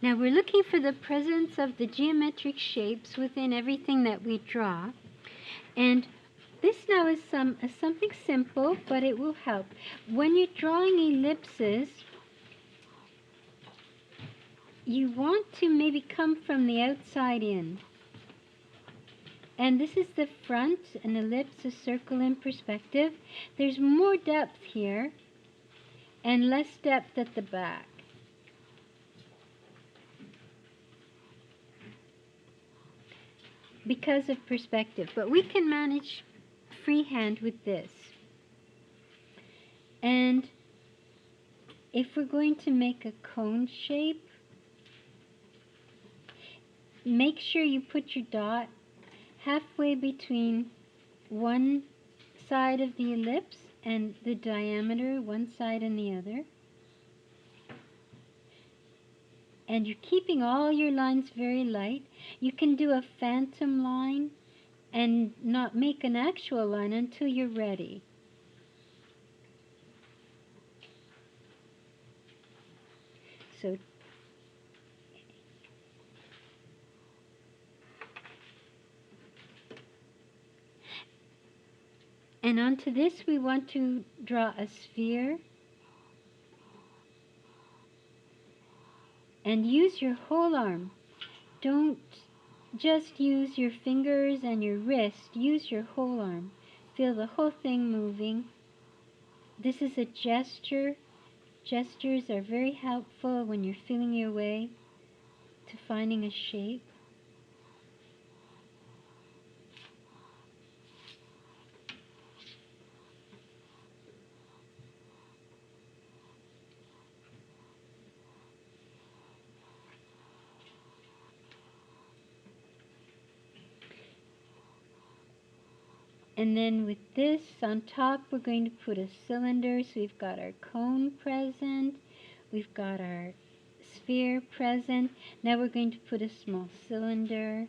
Now we're looking for the presence of the geometric shapes within everything that we draw. And this now is something simple, but it will help. When you're drawing ellipses, you want to maybe come from the outside in. And this is the front, an ellipse, a circle in perspective. There's more depth here and less depth at the back. Because of perspective. But we can manage freehand with this. And if we're going to make a cone shape, make sure you put your dot halfway between one side of the ellipse and the diameter, one side and the other. And you're keeping all your lines very light. You can do a phantom line and not make an actual line until you're ready. So and onto this we want to draw a sphere. And use your whole arm. Don't just use your fingers and your wrist. Use your whole arm. Feel the whole thing moving. This is a gesture. Gestures are very helpful when you're feeling your way to finding a shape. And then with this on top, we're going to put a cylinder. So we've got our cone present. We've got our sphere present. Now we're going to put a small cylinder.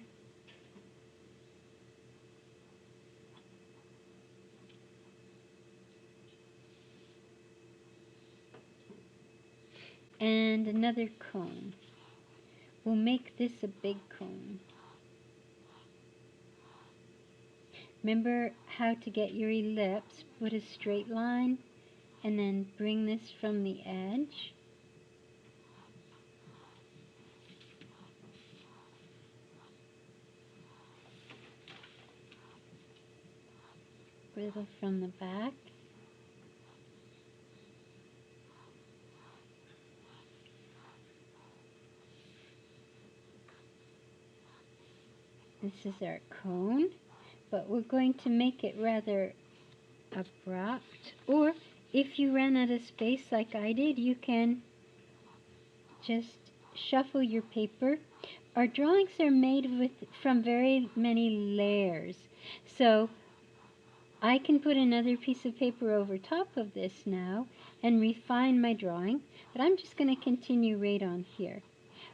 And another cone. We'll make this a big cone. Remember how to get your ellipse. Put a straight line and then bring this from the edge. Bristle from the back. This is our cone, but we're going to make it rather abrupt. Or if you ran out of space like I did, you can just shuffle your paper. Our drawings are made from very many layers. So I can put another piece of paper over top of this now and refine my drawing, but I'm just going to continue right on here.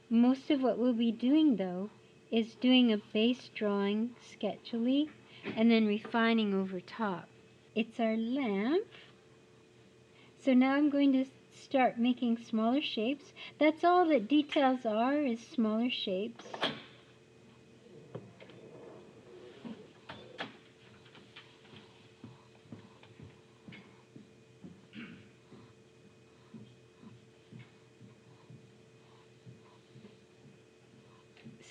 Most of what we'll be doing though is doing a base drawing sketchily and then refining over top. It's our lamp. So now I'm going to start making smaller shapes. That's all that details are, is smaller shapes.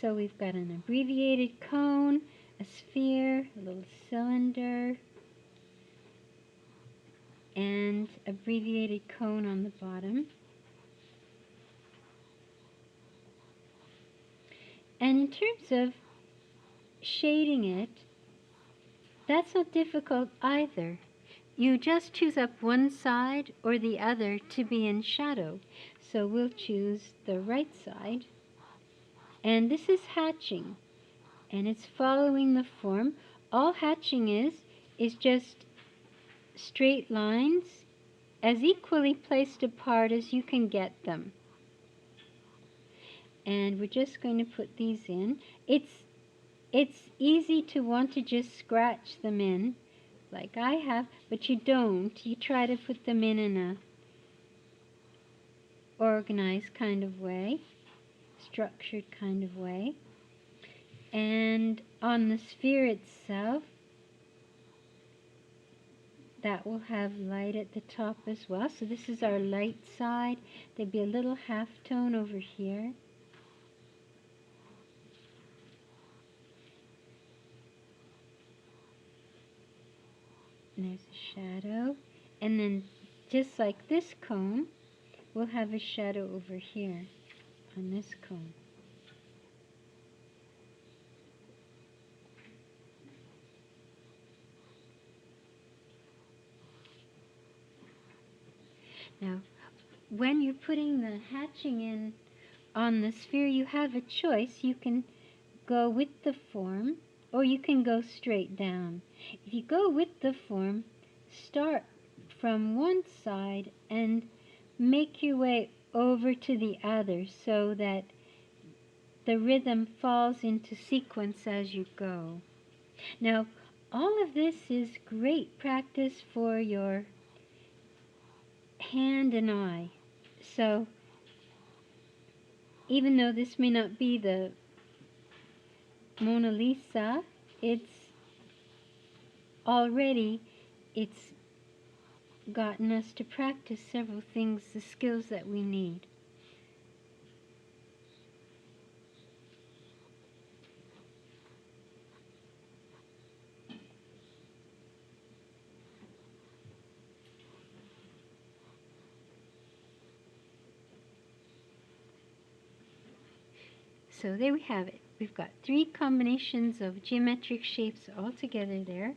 So we've got an abbreviated cone, a sphere, a little cylinder, and abbreviated cone on the bottom. And in terms of shading it, that's not difficult either. You just choose up one side or the other to be in shadow. So we'll choose the right side. And this is hatching, and it's following the form. All hatching is just straight lines as equally placed apart as you can get them. And we're just going to put these in. It's easy to want to just scratch them in, like I have, but you don't. You try to put them in a organized kind of way. structured kind of way. And on the sphere itself, that will have light at the top as well. So this is our light side. There'd be a little halftone over here. And there's a shadow. And then just like this cone, we'll have a shadow over here on this cone. Now, when you're putting the hatching in on the sphere, you have a choice. You can go with the form, or you can go straight down. If you go with the form, start from one side and make your way over to the other so that the rhythm falls into sequence as you go. Now, all of this is great practice for your hand and eye. So, even though this may not be the Mona Lisa, it's gotten us to practice several things, the skills that we need. So there we have it. We've got 3 combinations of geometric shapes all together there.